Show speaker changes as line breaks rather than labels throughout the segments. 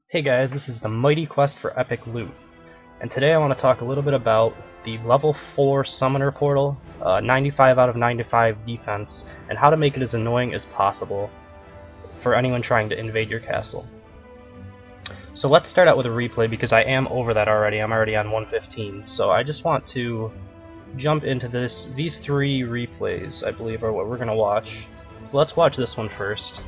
Hey guys, this is the Mighty Quest for Epic Loot, and today I want to talk a little bit about the level 4 Summoner Portal, 95 out of 95 defense, and how to make it as annoying as possible for anyone trying to invade your castle. So let's start out with a replay because I am over that already. I'm already on 115, so I just want to jump into these three replays, I believe, are what we're going to watch. So let's watch this one first.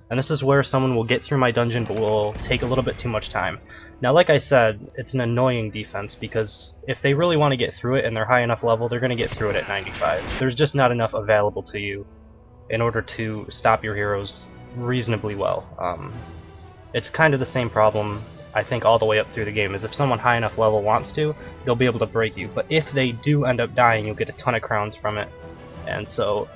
And this is where someone will get through my dungeon but will take a little bit too much time. Now, like I said, it's an annoying defense because if they really want to get through it and they're high enough level, they're going to get through it at 95. There's just not enough available to you in order to stop your heroes reasonably well. It's kind of the same problem, I think, all the way up through the game, is if someone high enough level wants to, they'll be able to break you. But if they do end up dying, you'll get a ton of crowns from it. And so,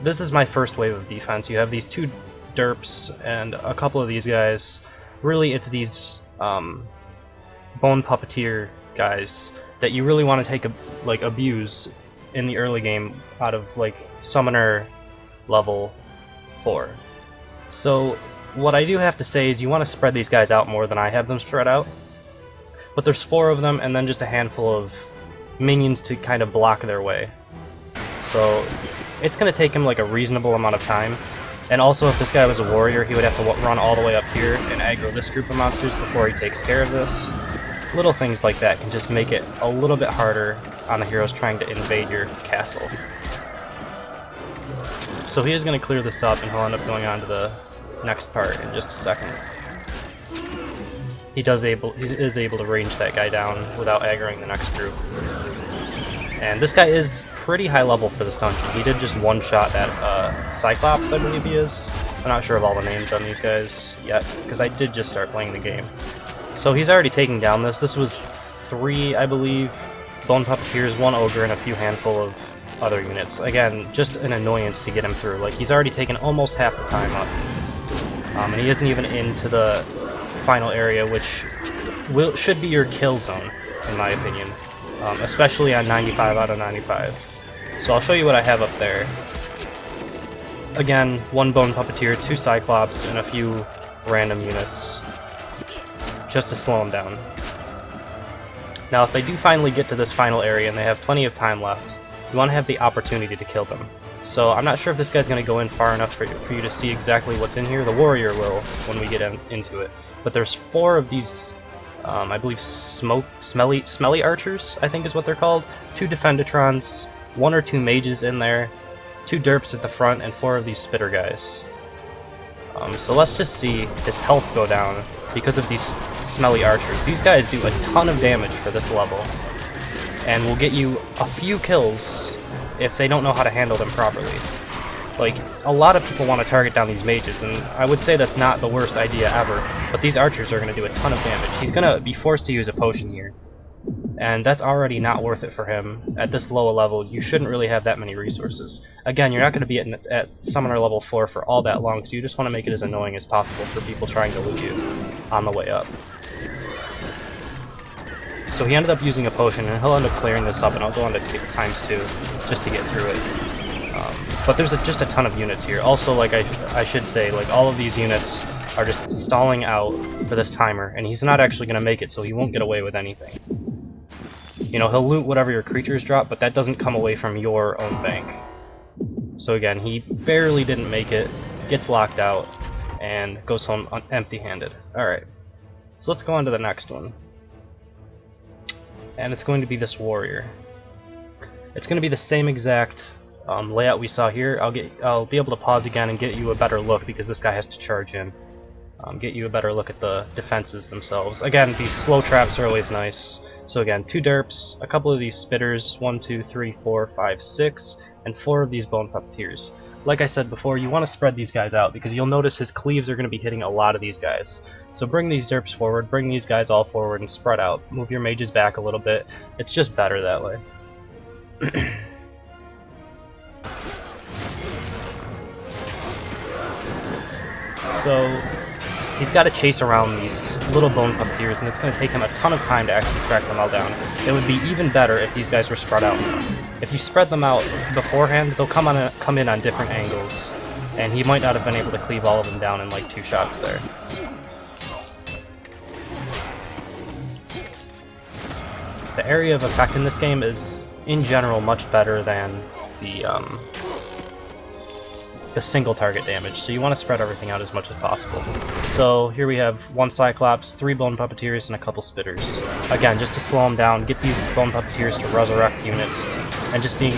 this is my first wave of defense. You have these two derps and a couple of these guys. Really, it's these bone puppeteer guys that you really want to take abuse in the early game out of like summoner level 4. So what I do have to say is you want to spread these guys out more than I have them spread out. But there's 4 of them and then just a handful of minions to kind of block their way. So it's going to take him like a reasonable amount of time. And also, if this guy was a warrior, he would have to run all the way up here and aggro this group of monsters before he takes care of this. Little things like that can just make it a little bit harder on the heroes trying to invade your castle. So he is going to clear this up, and he'll end up going on to the next part in just a second. He is able to range that guy down without aggroing the next group. And this guy is pretty high level for this dungeon. He did just one-shot that Cyclops, I believe he is. I'm not sure of all the names on these guys yet, because I did just start playing the game. So he's already taking down this. This was 3, I believe, bone puppeteers, 1 ogre, and a few handful of other units. Again, just an annoyance to get him through. Like, he's already taken almost half the time up. And he isn't even into the final area, which should be your kill zone, in my opinion. Especially on 95 out of 95. So I'll show you what I have up there. Again, 1 bone puppeteer, 2 cyclops, and a few random units, just to slow them down. Now, if they do finally get to this final area and they have plenty of time left, you want to have the opportunity to kill them. So I'm not sure if this guy's going to go in far enough for you to see exactly what's in here. The warrior will when we get into it. But there's 4 of these I believe smelly archers, I think is what they're called. 2 defendatrons, 1 or 2 mages in there, 2 derps at the front, and 4 of these spitter guys. So let's just see his health go down because of these smelly archers. These guys do a ton of damage for this level, and will get you a few kills if they don't know how to handle them properly. Like, a lot of people want to target down these mages, and I would say that's not the worst idea ever, but these archers are going to do a ton of damage. He's going to be forced to use a potion here, and that's already not worth it for him. At this low a level, you shouldn't really have that many resources. Again, you're not going to be at Summoner level 4 for all that long, so you just want to make it as annoying as possible for people trying to loot you on the way up. So he ended up using a potion, and he'll end up clearing this up, and I'll go on to ×2 just to get through it. But there's just a ton of units here. Also, like I should say, like, all of these units are just stalling out for this timer, and he's not actually going to make it, so he won't get away with anything. You know, he'll loot whatever your creatures drop, but that doesn't come away from your own bank. So again, he barely didn't make it, gets locked out, and goes home empty-handed. Alright, so let's go on to the next one. And it's going to be this warrior. It's going to be the same exact layout we saw here. I'll be able to pause again and get you a better look because this guy has to charge in. Get you a better look at the defenses themselves. Again, these slow traps are always nice. So again, 2 derps, a couple of these spitters, 1, 2, 3, 4, 5, 6, and 4 of these bone puppeteers. Like I said before, you want to spread these guys out because you'll notice his cleaves are going to be hitting a lot of these guys. So bring these derps forward, bring these guys all forward and spread out. Move your mages back a little bit. It's just better that way. So he's got to chase around these little bone puppeteers, and it's going to take him a ton of time to actually track them all down. It would be even better if these guys were spread out. If you spread them out beforehand, they'll come in on different angles, and he might not have been able to cleave all of them down in like 2 shots there. the area of effect in this game is, in general, much better than the single target damage, so you want to spread everything out as much as possible. So here we have 1 Cyclops, 3 Bone Puppeteers, and a couple Spitters. Again, just to slow them down, get these Bone Puppeteers to resurrect units, and just being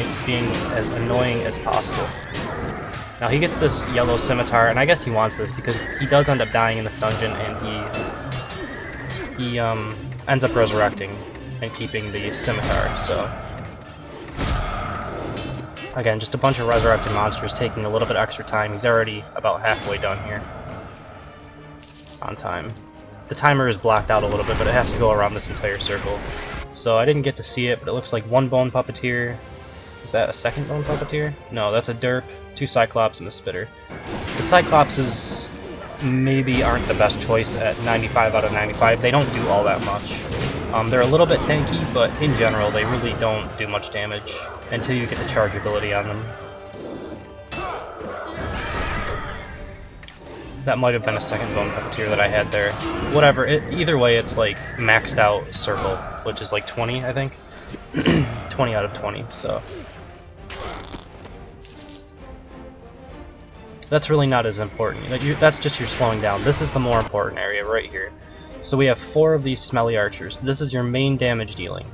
as annoying as possible. Now he gets this yellow scimitar, and I guess he wants this because he does end up dying in this dungeon, and he ends up resurrecting and keeping the scimitar, so... Again, just a bunch of resurrected monsters taking a little bit extra time. He's already about halfway done here. On time. The timer is blacked out a little bit, but it has to go around this entire circle. So I didn't get to see it, but it looks like 1 Bone Puppeteer. Is that a second Bone Puppeteer? No, that's a Derp, 2 Cyclops, and a Spitter. The Cyclopses maybe aren't the best choice at 95 out of 95. They don't do all that much. They're a little bit tanky, but in general they really don't do much damage until you get the charge ability on them. That might have been a second Bone Puppeteer that I had there. Whatever, either way it's like maxed out circle, which is like 20, I think. 20 out of 20, so... That's really not as important. That's just your slowing down. This is the more important area right here. So we have 4 of these Smelly Archers. This is your main damage dealing.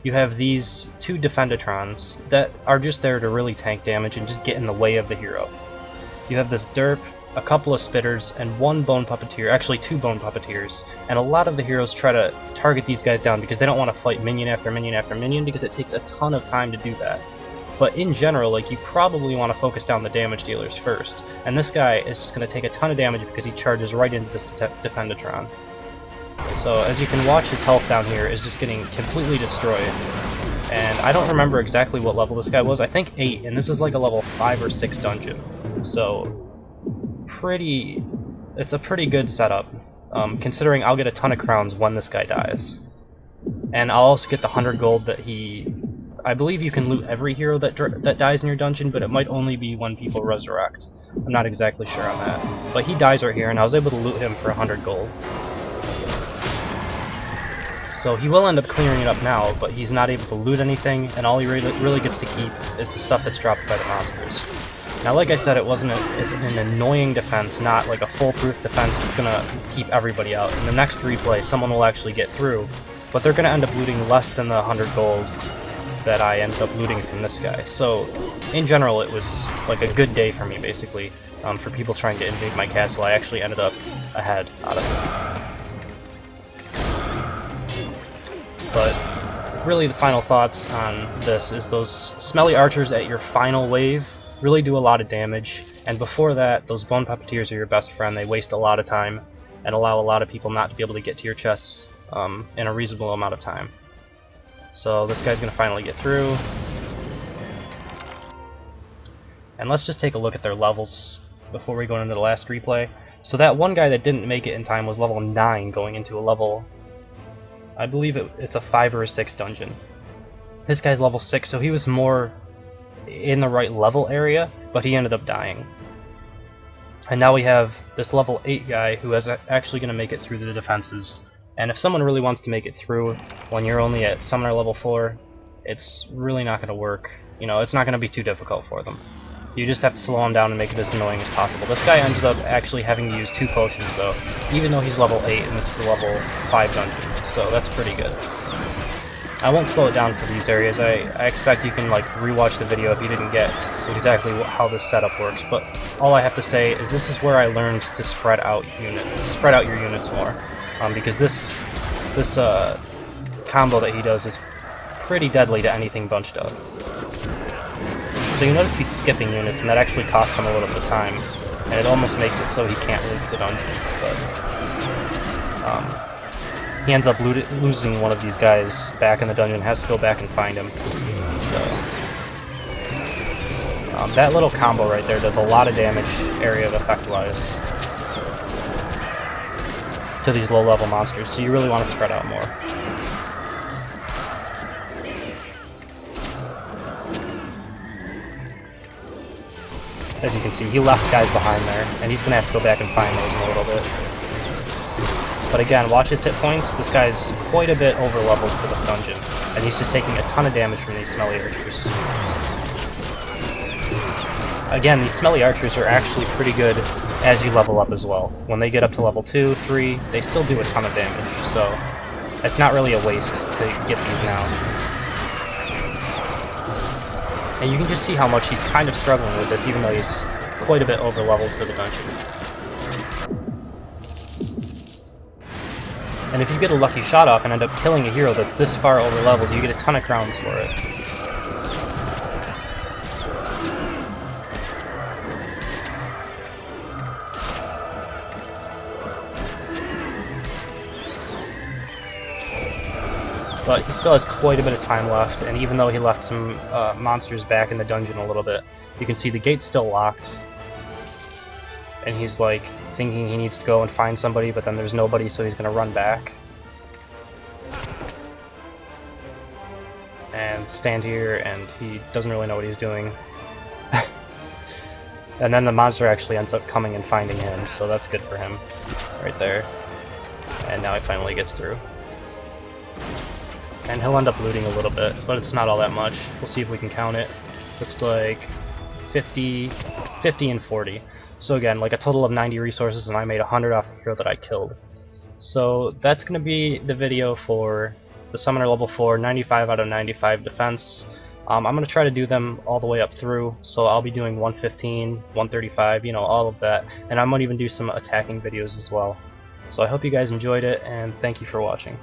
You have these 2 Defendatrons that are just there to really tank damage and just get in the way of the hero. You have this Derp, a couple of Spitters, and 1 Bone Puppeteer, actually 2 Bone Puppeteers, and a lot of the heroes try to target these guys down because they don't want to fight minion after minion after minion because it takes a ton of time to do that. But in general, like, you probably want to focus down the damage dealers first, and this guy is just going to take a ton of damage because he charges right into this Defendatron. So as you can watch, his health down here is just getting completely destroyed. And I don't remember exactly what level this guy was. I think 8, and this is like a level 5 or 6 dungeon. So it's a pretty good setup, considering I'll get a ton of crowns when this guy dies. And I'll also get the 100 gold that I believe you can loot every hero that dies in your dungeon, but it might only be when people resurrect. I'm not exactly sure on that. But he dies right here, and I was able to loot him for 100 gold. So he will end up clearing it up now, but he's not able to loot anything, and all he really gets to keep is the stuff that's dropped by the monsters. Now, like I said, it's an annoying defense, not like a foolproof defense that's gonna keep everybody out. In the next replay, someone will actually get through, but they're gonna end up looting less than the 100 gold that I ended up looting from this guy. So, in general, it was like a good day for me, basically. For people trying to invade my castle, I actually ended up ahead out of it. But really the final thoughts on this is those Smelly Archers at your final wave really do a lot of damage, and before that, those Bone Puppeteers are your best friend. They waste a lot of time and allow a lot of people not to be able to get to your chests in a reasonable amount of time. So this guy's gonna finally get through. And let's just take a look at their levels before we go into the last replay. So that one guy that didn't make it in time was level 9 going into a level... I believe it's a 5 or a 6 dungeon. This guy's level 6, so he was more in the right level area, but he ended up dying. And now we have this level 8 guy who is actually going to make it through the defenses. And if someone really wants to make it through when you're only at Summoner level 4, it's really not going to work. You know, it's not going to be too difficult for them. You just have to slow him down and make it as annoying as possible. This guy ended up actually having to use 2 potions though, even though he's level 8 and this is a level 5 dungeon, so that's pretty good. I won't slow it down for these areas. I expect you can like rewatch the video if you didn't get exactly how this setup works, but all I have to say is this is where I learned to spread out your units more, because this combo that he does is pretty deadly to anything bunched up. So you notice he's skipping units, and that actually costs him a little bit of time, and it almost makes it so he can't leave the dungeon, but he ends up losing one of these guys back in the dungeon, has to go back and find him. So that little combo right there does a lot of damage area of effect-wise to these low-level monsters, so you really want to spread out more. As you can see, he left guys behind there, and he's going to have to go back and find those in a little bit. But again, watch his hit points. This guy's quite a bit over leveled for this dungeon, and he's just taking a ton of damage from these smelly archers. Again, these smelly archers are actually pretty good as you level up as well. When they get up to level 2, 3, they still do a ton of damage, so it's not really a waste to get these now. And you can just see how much he's kind of struggling with this, even though he's quite a bit over leveled for the dungeon. And if you get a lucky shot off and end up killing a hero that's this far over leveled, you get a ton of crowns for it. But he still has quite a bit of time left, and even though he left some monsters back in the dungeon a little bit, you can see the gate's still locked. And he's like thinking he needs to go and find somebody, but then there's nobody, so he's gonna run back. And stand here, and he doesn't really know what he's doing. And then the monster actually ends up coming and finding him, so that's good for him. Right there. And now he finally gets through. And he'll end up looting a little bit, but it's not all that much. We'll see if we can count it. Looks like 50 and 40. So again, like a total of 90 resources, and I made 100 off the hero that I killed. So that's going to be the video for the Summoner level 4, 95 out of 95 defense. I'm going to try to do them all the way up through, so I'll be doing 115, 135, you know, all of that. And I might even do some attacking videos as well. So I hope you guys enjoyed it, and thank you for watching.